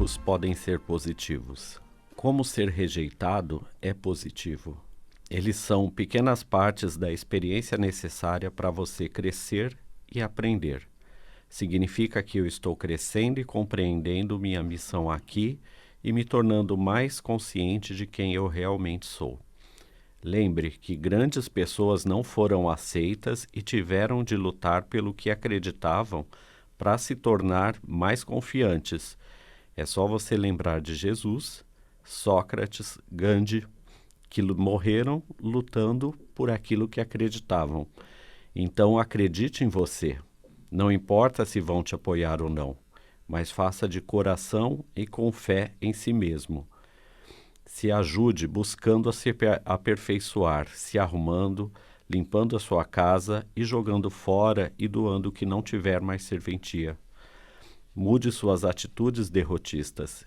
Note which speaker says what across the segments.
Speaker 1: negativos podem ser positivos. Como ser rejeitado é positivo. Eles são pequenas partes da experiência necessária para você crescer e aprender. Significa que eu estou crescendo e compreendendo minha missão aqui e me tornando mais consciente de quem eu realmente sou. Lembre que grandes pessoas não foram aceitas e tiveram de lutar pelo que acreditavam para se tornar mais confiantes. É só você lembrar de Jesus, Sócrates, Gandhi, que morreram lutando por aquilo que acreditavam. Então acredite em você. Não importa se vão te apoiar ou não, mas faça de coração e com fé em si mesmo. Se ajude buscando se aperfeiçoar, se arrumando, limpando a sua casa e jogando fora e doando o que não tiver mais serventia. Mude suas atitudes derrotistas.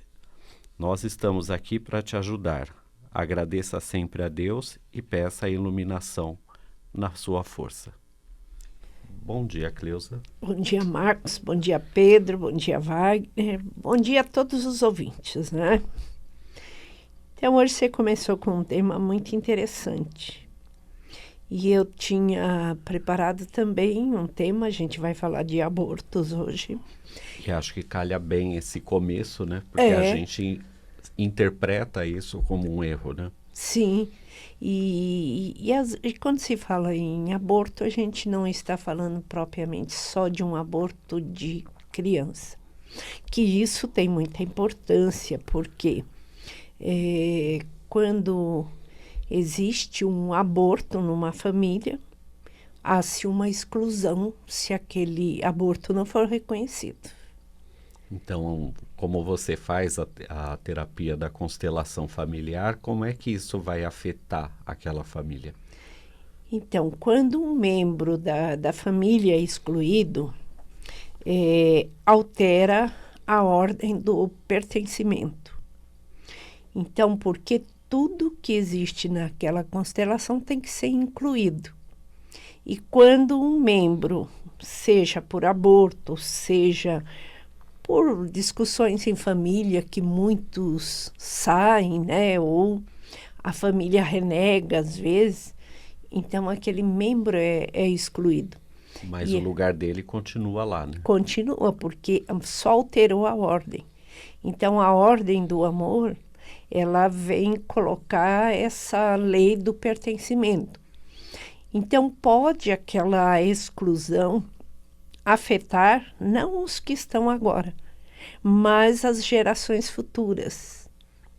Speaker 1: Nós estamos aqui para te ajudar. Agradeça sempre a Deus e peça a iluminação na sua força. Bom dia, Cleusa.
Speaker 2: Bom dia, Marcos. Bom dia, Pedro. Bom dia, Wagner. Bom dia a todos os ouvintes, né? Então, hoje você começou com um tema muito interessante. E eu tinha preparado também um tema, a gente vai falar de abortos hoje.
Speaker 1: E acho que calha bem esse começo, né? Porque a gente interpreta isso como um erro, né?
Speaker 2: Sim. E quando se fala em aborto, a gente não está falando propriamente só de um aborto de criança. Que isso tem muita importância, porque quando existe um aborto numa família, há-se uma exclusão se aquele aborto não for reconhecido.
Speaker 1: Então, como você faz a terapia da constelação familiar, como é que isso vai afetar aquela família?
Speaker 2: Então, quando um membro da família é excluído, altera a ordem do pertencimento. Então, porque tudo que existe naquela constelação tem que ser incluído. E quando um membro, seja por aborto, seja por discussões em família que muitos saem, né? Ou a família renega às vezes, então aquele membro é excluído.
Speaker 1: Mas o lugar dele continua lá, né?
Speaker 2: Continua, porque só alterou a ordem. Então a ordem do amor, ela vem colocar essa lei do pertencimento. Então pode aquela exclusão afetar não os que estão agora, mas as gerações futuras.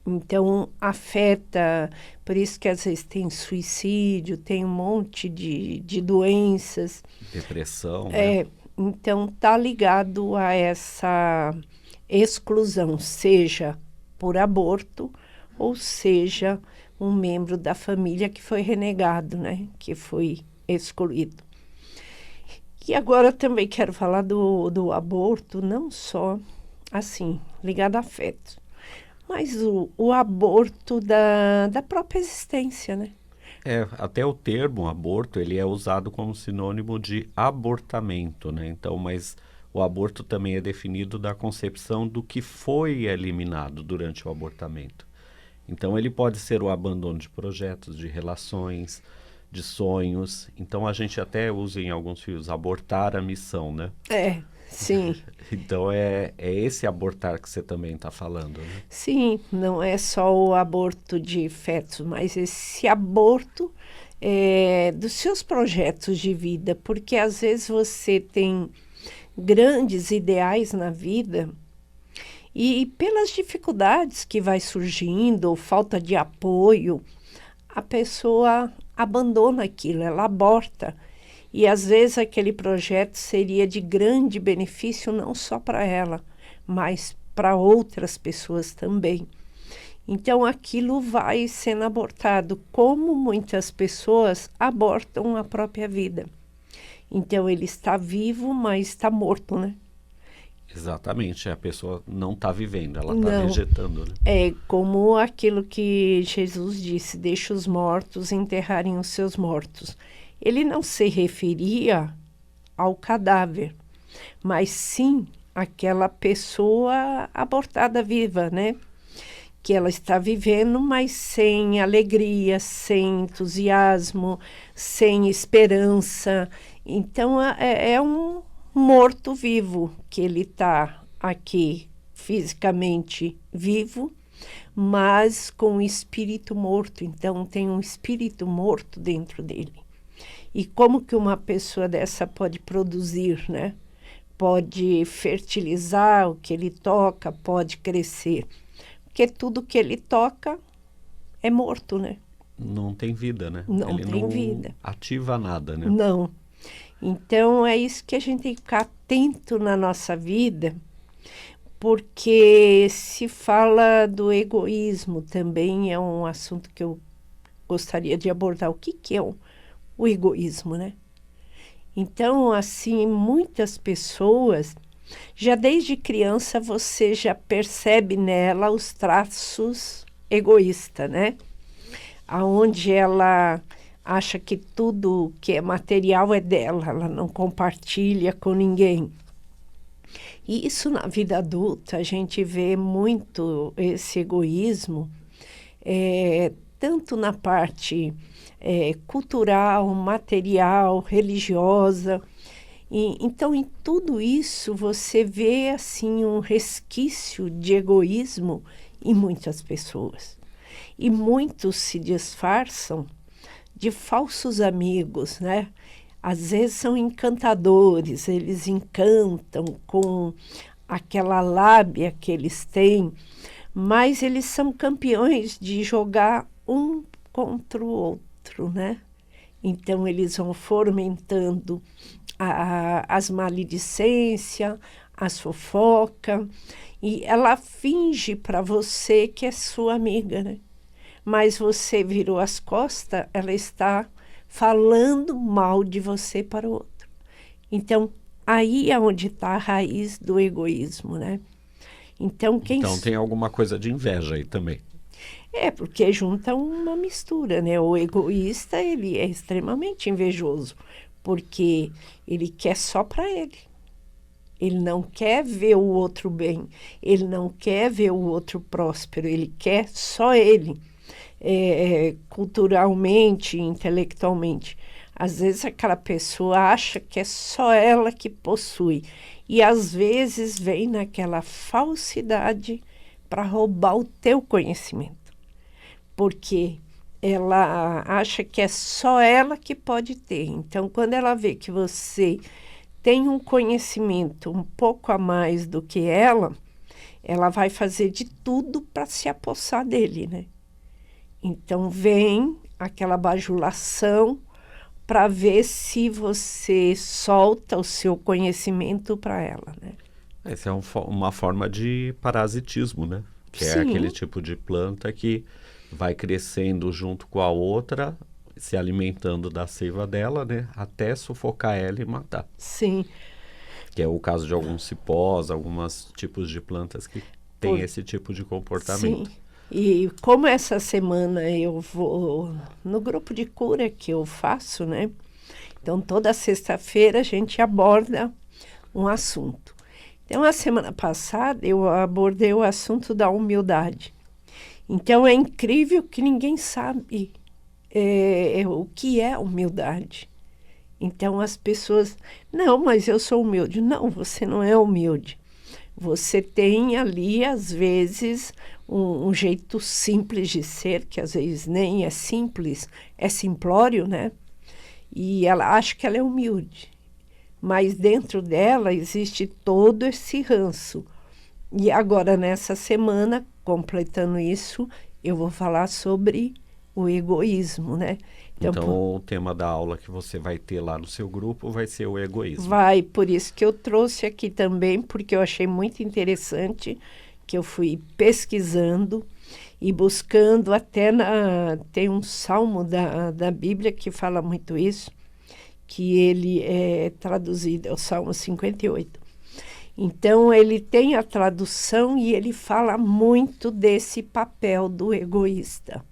Speaker 2: Então, afeta, por isso que às vezes tem suicídio, tem um monte de doenças.
Speaker 1: Depressão, né?
Speaker 2: Então, está ligado a essa exclusão, seja por aborto, ou seja, um membro da família que foi renegado, né? Que foi excluído. E agora também quero falar do aborto, não só assim, ligado a afeto, mas o aborto da própria existência, né?
Speaker 1: Até o termo aborto, ele é usado como sinônimo de abortamento, né? Então, mas o aborto também é definido da concepção do que foi eliminado durante o abortamento. Então, ele pode ser o abandono de projetos, de relações, de sonhos. Então, a gente até usa em alguns filmes abortar a missão, né?
Speaker 2: Sim.
Speaker 1: Então, é esse abortar que você também está falando, né?
Speaker 2: Sim, não é só o aborto de fetos, mas esse aborto dos seus projetos de vida, porque às vezes você tem grandes ideais na vida e pelas dificuldades que vai surgindo, ou falta de apoio, a pessoa abandona aquilo, ela aborta. E às vezes aquele projeto seria de grande benefício não só para ela, mas para outras pessoas também. Então aquilo vai sendo abortado, como muitas pessoas abortam a própria vida. Então ele está vivo, mas está morto, né?
Speaker 1: Exatamente, a pessoa não está vivendo, ela está vegetando, né?
Speaker 2: É como aquilo que Jesus disse, deixa os mortos enterrarem os seus mortos. Ele não se referia ao cadáver, mas sim aquela pessoa abortada viva, né? Que ela está vivendo, mas sem alegria, sem entusiasmo, sem esperança. Então, é um morto-vivo que ele está aqui fisicamente vivo, mas com o espírito morto. Então, tem um espírito morto dentro dele. E como que uma pessoa dessa pode produzir, né? Pode fertilizar o que ele toca, pode crescer. Porque tudo que ele toca é morto, né?
Speaker 1: Não tem vida, né?
Speaker 2: Não
Speaker 1: Ele
Speaker 2: tem
Speaker 1: não
Speaker 2: vida.
Speaker 1: ativa nada, né?
Speaker 2: Não. Então, é isso que a gente tem que ficar atento na nossa vida, porque se fala do egoísmo também, é um assunto que eu gostaria de abordar. O que é o egoísmo, né? Então, assim, muitas pessoas, já desde criança, você já percebe nela os traços egoístas, né? Aonde ela acha que tudo que é material é dela, ela não compartilha com ninguém. E isso na vida adulta, a gente vê muito esse egoísmo, tanto na parte cultural, material, religiosa. Então, em tudo isso, você vê assim um resquício de egoísmo em muitas pessoas. E muitos se disfarçam de falsos amigos, né? Às vezes são encantadores, eles encantam com aquela lábia que eles têm, mas eles são campeões de jogar um contra o outro, né? Então, eles vão fomentando as maledicências, as fofocas, e ela finge para você que é sua amiga, né? Mas você virou as costas, ela está falando mal de você para o outro. Então, aí é onde está a raiz do egoísmo, né? Então,
Speaker 1: Então tem alguma coisa de inveja aí também.
Speaker 2: Porque junta uma mistura, né? O egoísta, ele é extremamente invejoso, porque ele quer só para ele. Ele não quer ver o outro bem, ele não quer ver o outro próspero, ele quer só ele, culturalmente, intelectualmente. Às vezes aquela pessoa acha que é só ela que possui, e às vezes vem naquela falsidade para roubar o teu conhecimento, porque ela acha que é só ela que pode ter. Então, quando ela vê que você tem um conhecimento um pouco a mais do que ela vai fazer de tudo para se apossar dele, né? Então, vem aquela bajulação para ver se você solta o seu conhecimento para ela, né?
Speaker 1: Essa é uma forma de parasitismo, né? Que é
Speaker 2: Sim.
Speaker 1: aquele tipo de planta que vai crescendo junto com a outra, se alimentando da seiva dela, né? Até sufocar ela e matar.
Speaker 2: Sim.
Speaker 1: Que é o caso de alguns cipós, alguns tipos de plantas que têm esse tipo de comportamento.
Speaker 2: Sim. E como essa semana eu vou no grupo de cura que eu faço, né? Então, toda sexta-feira a gente aborda um assunto. Então, a semana passada eu abordei o assunto da humildade. Então, é incrível que ninguém sabe o que é humildade. Então, as pessoas... Não, mas eu sou humilde. Não, você não é humilde. Você tem ali, às vezes, um jeito simples de ser, que às vezes nem é simples, é simplório, né? E ela acha que ela é humilde. Mas dentro dela existe todo esse ranço. E agora, nessa semana, completando isso, eu vou falar sobre o egoísmo, né?
Speaker 1: Então, o tema da aula que você vai ter lá no seu grupo vai ser o egoísmo.
Speaker 2: Vai, por isso que eu trouxe aqui também, porque eu achei muito interessante, que eu fui pesquisando e buscando até tem um salmo da Bíblia que fala muito isso, que ele é traduzido, é o Salmo 58. Então, ele tem a tradução e ele fala muito desse papel do egoísta.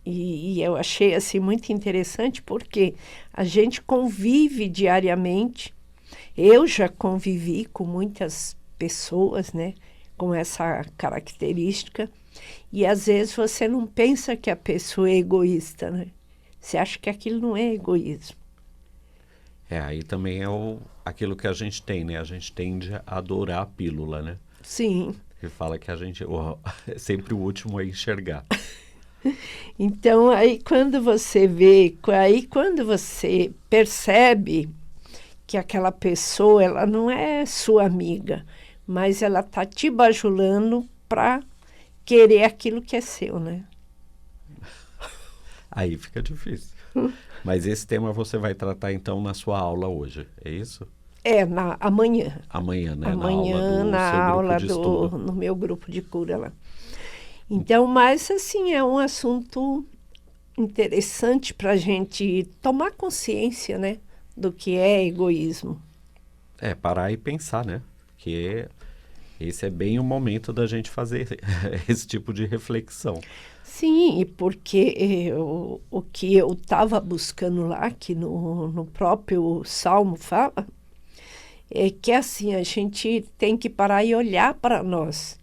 Speaker 2: E eu achei assim muito interessante porque a gente convive diariamente Eu já convivi com muitas pessoas, né, com essa característica, e às vezes você não pensa que a pessoa é egoísta, né? Você acha que aquilo não é egoísmo.
Speaker 1: Aí também é aquilo que a gente tem, né? A gente tende a adorar a pílula, né?
Speaker 2: Sim.
Speaker 1: Que fala que a gente é sempre o último a enxergar.
Speaker 2: Então, aí quando você vê, aí quando você percebe que aquela pessoa, ela não é sua amiga, mas ela tá te bajulando para querer aquilo que é seu, né?
Speaker 1: Aí fica difícil. Mas esse tema você vai tratar então na sua aula hoje, é isso?
Speaker 2: Amanhã.
Speaker 1: Amanhã, né?
Speaker 2: Amanhã,
Speaker 1: Na aula do seu grupo de estudo.
Speaker 2: no meu grupo de cura lá. Então, mas assim, é um assunto interessante para a gente tomar consciência, né, do que é egoísmo.
Speaker 1: Parar e pensar, né? Que esse é bem o momento da gente fazer esse tipo de reflexão.
Speaker 2: Sim, e porque o que eu estava buscando lá, que no próprio Salmo fala, é que assim, a gente tem que parar e olhar para nós.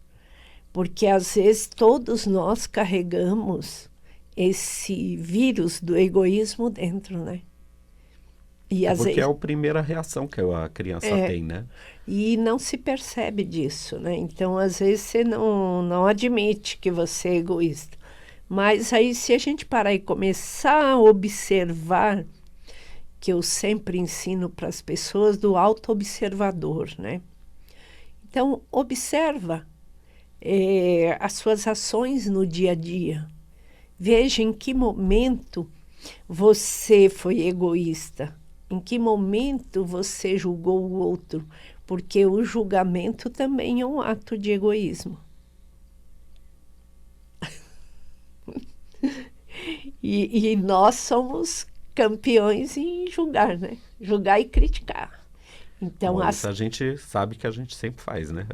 Speaker 2: Porque às vezes todos nós carregamos esse vírus do egoísmo dentro, né? E às
Speaker 1: Porque
Speaker 2: vezes,
Speaker 1: é a primeira reação que a criança tem, né?
Speaker 2: e não se percebe disso, né? Então, às vezes, você não admite que você é egoísta. Mas aí, se a gente parar e começar a observar, que eu sempre ensino para as pessoas do auto-observador, né? Então, observa as suas ações no dia a dia. Veja em que momento você foi egoísta, em que momento você julgou o outro, porque o julgamento também é um ato de egoísmo. E nós somos campeões em julgar, né? Julgar e criticar. Então,
Speaker 1: Bom, isso a gente sabe que a gente sempre faz, né?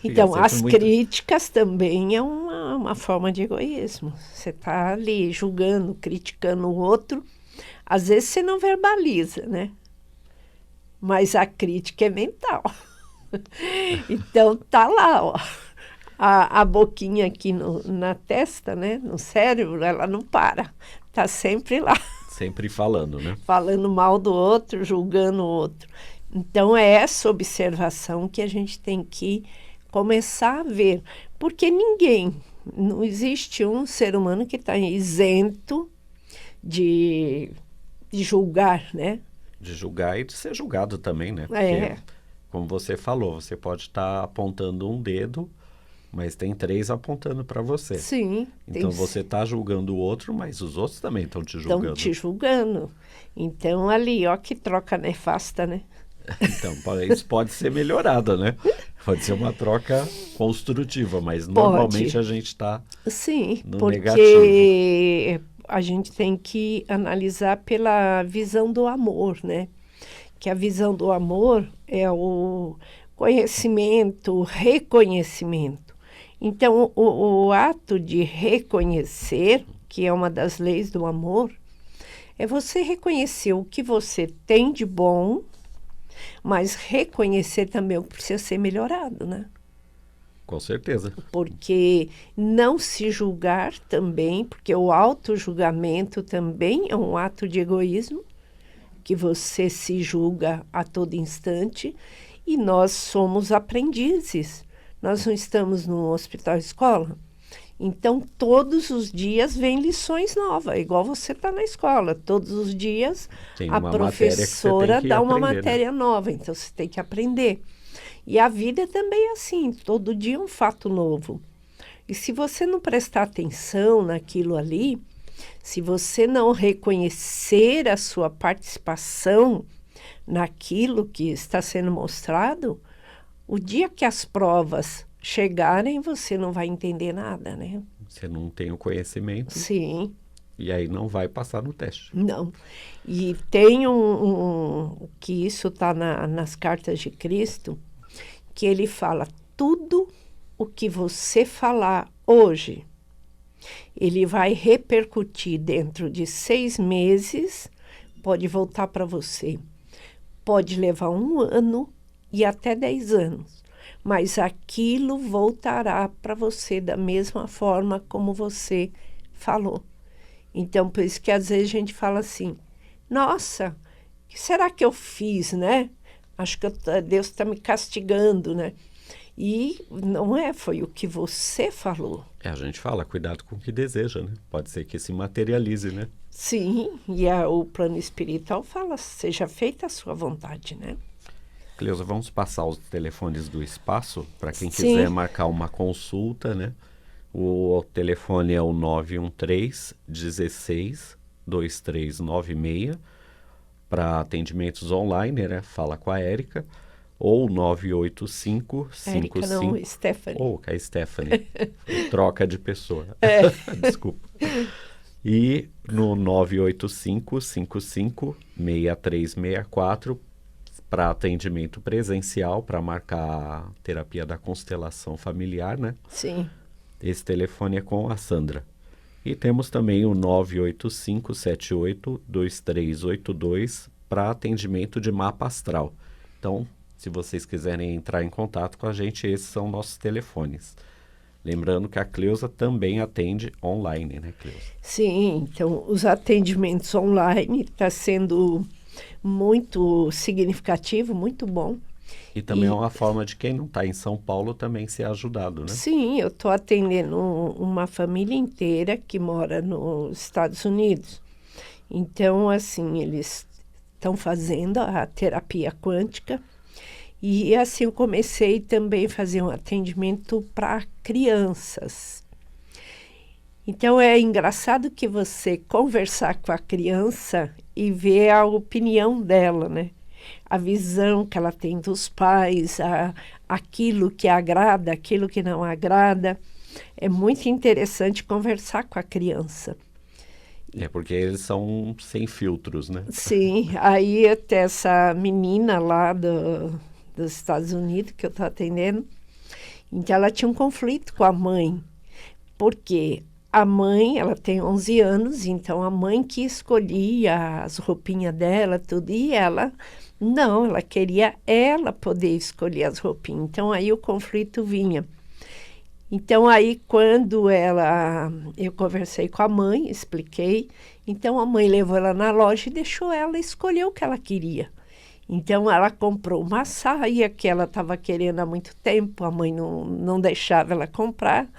Speaker 2: Então, as
Speaker 1: muito...
Speaker 2: críticas também é uma forma de egoísmo. Você está ali julgando, criticando o outro. Às vezes você não verbaliza, né? Mas a crítica é mental. Então, tá lá, ó. A boquinha aqui na testa, né? No cérebro, ela não para. Tá sempre lá.
Speaker 1: Sempre falando, né?
Speaker 2: Falando mal do outro, julgando o outro. Então, é essa observação que a gente tem que começar a ver. Porque não existe um ser humano que está isento de julgar, né?
Speaker 1: De julgar e de ser julgado também, né?
Speaker 2: Porque,
Speaker 1: como você falou, você pode estar apontando um dedo, mas tem 3 apontando para você.
Speaker 2: Sim.
Speaker 1: Então, você está julgando o outro, mas os outros também estão te julgando.
Speaker 2: Estão te julgando. Então, ali, ó, que troca nefasta, né?
Speaker 1: Então, isso pode ser melhorado, né? Pode ser uma troca construtiva, mas normalmente a gente está no negativo.
Speaker 2: Porque a gente tem que analisar pela visão do amor, né? Que a visão do amor é o conhecimento, o reconhecimento. Então, o ato de reconhecer, que é uma das leis do amor, é você reconhecer o que você tem de bom, mas reconhecer também o que precisa ser melhorado, né?
Speaker 1: Com certeza.
Speaker 2: Porque não se julgar também, porque o auto-julgamento também é um ato de egoísmo, que você se julga a todo instante, e nós somos aprendizes. Nós não estamos no hospital-escola. Então, todos os dias vem lições novas, igual você está na escola. Todos os dias a professora dá uma matéria nova, então você tem que aprender. E a vida também é assim, todo dia um fato novo. E se você não prestar atenção naquilo ali, se você não reconhecer a sua participação naquilo que está sendo mostrado, o dia que as provas chegarem, você não vai entender nada, né?
Speaker 1: Você não tem o conhecimento.
Speaker 2: Sim.
Speaker 1: E aí não vai passar no teste.
Speaker 2: Não. E tem que isso está nas cartas de Cristo, que ele fala, tudo o que você falar hoje, ele vai repercutir dentro de 6 meses, pode voltar para você. Pode levar 1 ano e até 10 anos, mas aquilo voltará para você da mesma forma como você falou. Então, por isso que às vezes a gente fala assim, nossa, o que será que eu fiz, né? Acho que Deus está me castigando, né? E não é, foi o que você falou.
Speaker 1: A gente fala, cuidado com o que deseja, né? Pode ser que se materialize, né?
Speaker 2: Sim, e o plano espiritual fala, seja feita a sua vontade, né?
Speaker 1: Cleusa, vamos passar os telefones do espaço para quem
Speaker 2: Sim.
Speaker 1: quiser marcar uma consulta, né? O telefone é o 913 16 2396 para atendimentos online, né? Fala com a Érica. Ou 985
Speaker 2: Érica
Speaker 1: 55
Speaker 2: não, Stephanie.
Speaker 1: ou com a Stephanie. Troca de pessoa.
Speaker 2: É.
Speaker 1: Desculpa. E no 985 55 6364 para atendimento presencial, para marcar a terapia da constelação familiar, né?
Speaker 2: Sim.
Speaker 1: Esse telefone é com a Sandra. E temos também o 985 78 2382 para atendimento de mapa astral. Então, se vocês quiserem entrar em contato com a gente, esses são nossos telefones. Lembrando que a Cleusa também atende online, né, Cleusa?
Speaker 2: Sim, então os atendimentos online está sendo muito significativo, muito bom.
Speaker 1: E também é uma forma de quem não está em São Paulo também ser ajudado, né?
Speaker 2: Sim, eu estou atendendo uma família inteira que mora nos Estados Unidos. Então, assim, eles estão fazendo a terapia quântica. E assim eu comecei também a fazer um atendimento para crianças. Então é engraçado que você conversar com a criança e ver a opinião dela, né? A visão que ela tem dos pais, aquilo que agrada, aquilo que não agrada. É muito interessante conversar com a criança.
Speaker 1: É porque eles são sem filtros, né?
Speaker 2: Sim, aí até essa menina lá dos Estados Unidos que eu estou atendendo, então ela tinha um conflito com a mãe, porque a mãe, ela tem 11 anos, então a mãe que escolhia as roupinhas dela, tudo, e ela, não, ela queria ela poder escolher as roupinhas, então aí o conflito vinha. Então aí quando eu conversei com a mãe, expliquei, então a mãe levou ela na loja e deixou ela escolher o que ela queria. Então, ela comprou uma saia que ela estava querendo há muito tempo, a mãe não deixava ela comprar.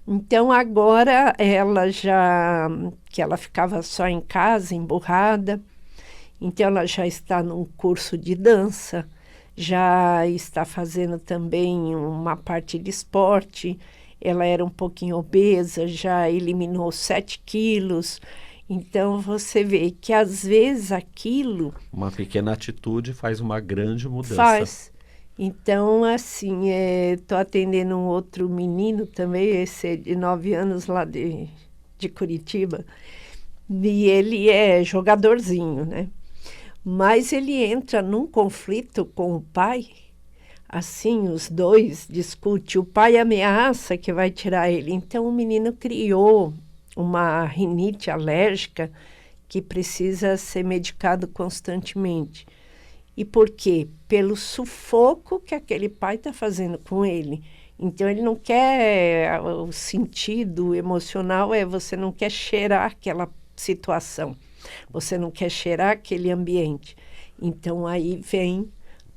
Speaker 2: Então, agora, que ela ficava só em casa, emburrada, então ela já está num curso de dança, já está fazendo também uma parte de esporte, ela era um pouquinho obesa, já eliminou 7 quilos. Então, você vê que, às vezes, aquilo...
Speaker 1: Uma pequena atitude faz uma grande mudança.
Speaker 2: Faz. Então, assim, estou atendendo um outro menino também, esse é de 9 anos lá de Curitiba, e ele é jogadorzinho, né? Mas ele entra num conflito com o pai, assim, os dois discutem, o pai ameaça que vai tirar ele. Então, o menino criou uma rinite alérgica que precisa ser medicado constantemente. E por quê? Pelo sufoco que aquele pai está fazendo com ele. Então, ele não quer, o sentido emocional você não quer cheirar aquela situação, você não quer cheirar aquele ambiente. Então, aí vem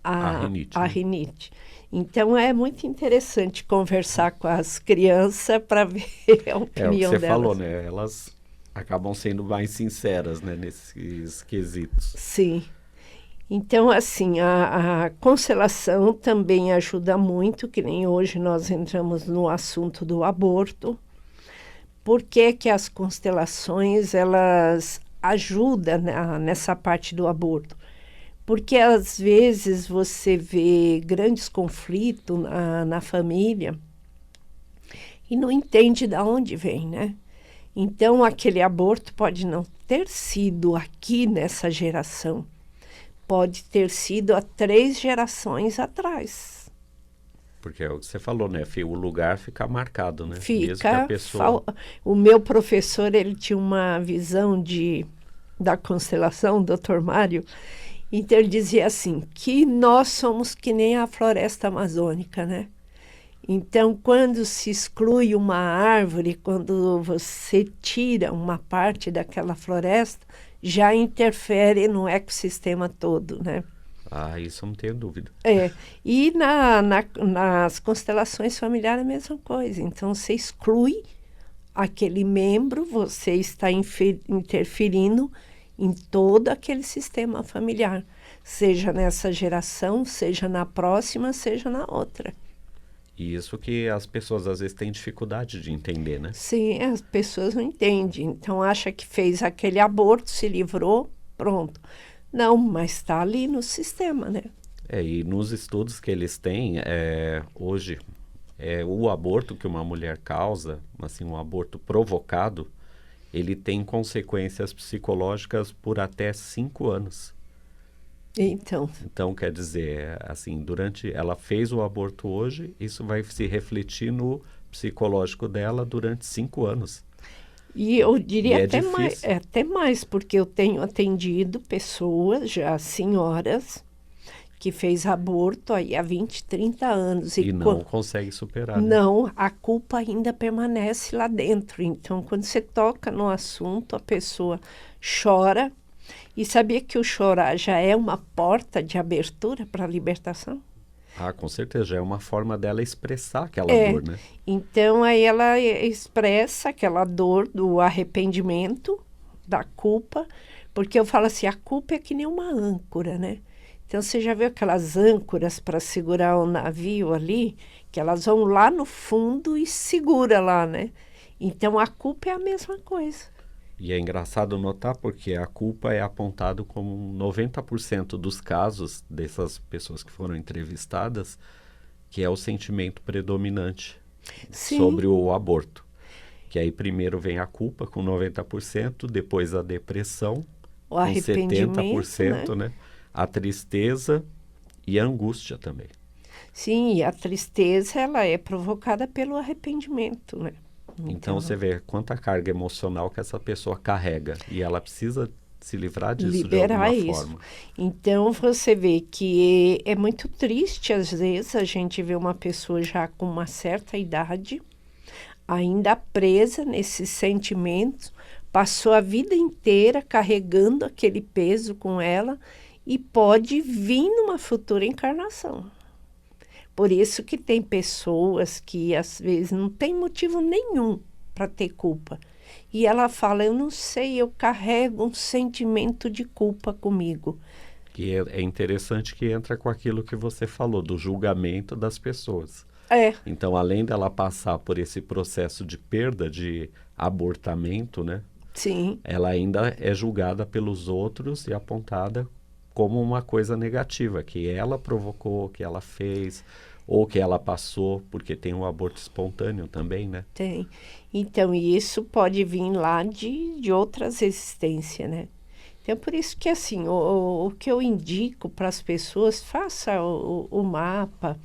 Speaker 2: a rinite. Então, é muito interessante conversar com as crianças para ver a opinião delas.
Speaker 1: É o que você falou, né? Elas acabam sendo mais sinceras, né? Nesses quesitos.
Speaker 2: Sim. Então, assim, a constelação também ajuda muito, que nem hoje nós entramos no assunto do aborto. Por que que as constelações, elas ajudam nessa parte do aborto? Porque, às vezes, você vê grandes conflitos na família e não entende de onde vem, né? Então, aquele aborto pode não ter sido aqui nessa geração. Pode ter sido há 3 gerações atrás.
Speaker 1: Porque é o que você falou, né? O lugar fica marcado, né?
Speaker 2: Fica.
Speaker 1: Mesmo que a pessoa...
Speaker 2: O meu professor, ele tinha uma visão da constelação, o Dr. Mário, Então ele dizia assim, que nós somos que nem a floresta amazônica, né? Então, quando se exclui uma árvore, quando você tira uma parte daquela floresta, já interfere no ecossistema todo, né?
Speaker 1: Ah, isso eu não tenho dúvida.
Speaker 2: E nas constelações familiares é a mesma coisa. Então, você exclui aquele membro, você está interferindo em todo aquele sistema familiar, seja nessa geração, seja na próxima, seja na outra.
Speaker 1: E isso que as pessoas às vezes têm dificuldade de entender, né?
Speaker 2: Sim, as pessoas não entendem. Então, acha que fez aquele aborto, se livrou, pronto. Não, mas está ali no sistema, né?
Speaker 1: E nos estudos que eles têm, hoje, o aborto que uma mulher causa, assim, um aborto provocado, ele tem consequências psicológicas por até 5 anos.
Speaker 2: Então,
Speaker 1: Quer dizer, assim, ela fez o aborto hoje, isso vai se refletir no psicológico dela durante 5 anos.
Speaker 2: E eu diria
Speaker 1: difícil.
Speaker 2: até mais, porque eu tenho atendido pessoas, já senhoras, que fez aborto aí há 20, 30 anos.
Speaker 1: E não consegue superar, né?
Speaker 2: Não, a culpa ainda permanece lá dentro. Então, quando você toca no assunto, a pessoa chora. E sabia que o chorar já é uma porta de abertura para a libertação?
Speaker 1: Ah, com certeza, já é uma forma dela expressar aquela dor, né?
Speaker 2: Então, aí ela expressa aquela dor do arrependimento, da culpa, porque eu falo assim, a culpa é que nem uma âncora, né? Então, você já viu aquelas âncoras para segurar o navio ali? Que elas vão lá no fundo e segura lá, né? Então, a culpa é a mesma coisa.
Speaker 1: E é engraçado notar porque a culpa é apontado como 90% dos casos dessas pessoas que foram entrevistadas, que é o sentimento predominante sobre o aborto. Que aí primeiro vem a culpa com 90%, depois a depressão
Speaker 2: o
Speaker 1: com 70%,
Speaker 2: né?
Speaker 1: A tristeza e a angústia também.
Speaker 2: Sim, e a tristeza ela é provocada pelo arrependimento, né?
Speaker 1: Então você vê quanta carga emocional que essa pessoa carrega e ela precisa se livrar disso
Speaker 2: liberar
Speaker 1: de alguma
Speaker 2: isso.
Speaker 1: forma.
Speaker 2: Então você vê que é muito triste às vezes a gente vê uma pessoa já com uma certa idade ainda presa nesses sentimentos, passou a vida inteira carregando aquele peso com ela e pode vir numa futura encarnação. Por isso que tem pessoas que às vezes não tem motivo nenhum para ter culpa. E ela fala, eu não sei, eu carrego um sentimento de culpa comigo.
Speaker 1: E é interessante que entra com aquilo que você falou, do julgamento das pessoas. Então, além dela passar por esse processo de perda, de abortamento, né?
Speaker 2: Sim.
Speaker 1: Ela ainda é julgada pelos outros e apontada como uma coisa negativa, que ela provocou, que ela fez, ou que ela passou, porque tem um aborto espontâneo também, né?
Speaker 2: Tem. Então, isso pode vir lá de outras existências, né? Então, por isso que, assim, o que eu indico para as pessoas, faça o mapa,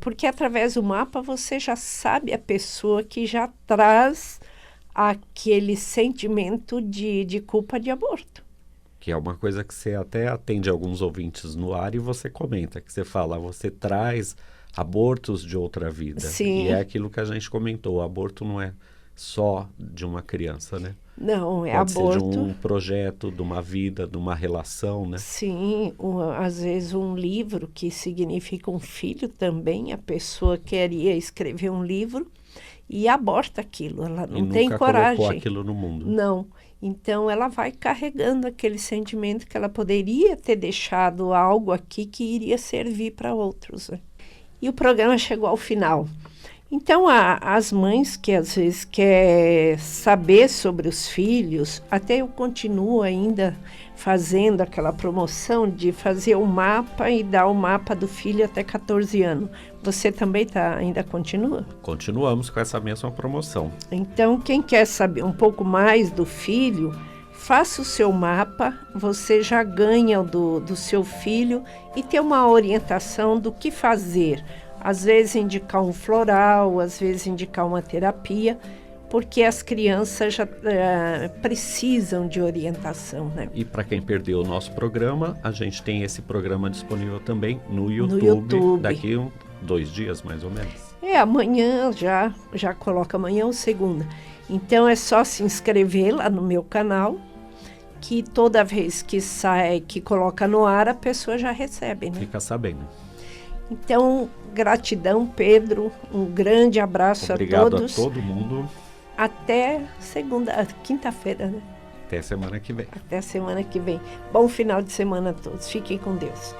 Speaker 2: porque através do mapa você já sabe a pessoa que já traz aquele sentimento de culpa de aborto.
Speaker 1: Que é uma coisa que você até atende alguns ouvintes no ar e você comenta, que você fala, você traz abortos de outra vida.
Speaker 2: Sim.
Speaker 1: E é aquilo que a gente comentou, o aborto não é só de uma criança, né?
Speaker 2: Não, é
Speaker 1: Pode
Speaker 2: aborto.
Speaker 1: ser de um projeto, de uma vida, de uma relação, né?
Speaker 2: Sim, às vezes um livro que significa um filho também, a pessoa queria escrever um livro e aborta aquilo, ela não tem coragem.
Speaker 1: Colocou aquilo no mundo.
Speaker 2: Não. Então, ela vai carregando aquele sentimento que ela poderia ter deixado algo aqui que iria servir para outros, né? E o programa chegou ao final. Então, as mães que às vezes querem saber sobre os filhos, até eu continuo ainda fazendo aquela promoção de fazer o mapa e dar o mapa do filho até 14 anos. Você também ainda continua?
Speaker 1: Continuamos com essa mesma promoção.
Speaker 2: Então, quem quer saber um pouco mais do filho, faça o seu mapa, você já ganha do seu filho e tem uma orientação do que fazer. Às vezes indicar um floral, às vezes indicar uma terapia, porque as crianças já precisam de orientação, né?
Speaker 1: E para quem perdeu o nosso programa, a gente tem esse programa disponível também no YouTube,
Speaker 2: YouTube.
Speaker 1: daqui 2 dias, mais ou menos.
Speaker 2: Amanhã já coloca amanhã ou segunda. Então é só se inscrever lá no meu canal, que toda vez que sai, que coloca no ar, a pessoa já recebe, né?
Speaker 1: Fica sabendo.
Speaker 2: Então, gratidão, Pedro. Um grande abraço
Speaker 1: Obrigado
Speaker 2: a todos.
Speaker 1: a todo mundo.
Speaker 2: Até quinta-feira, né?
Speaker 1: Até semana que vem.
Speaker 2: Até semana que vem. Bom final de semana a todos. Fiquem com Deus.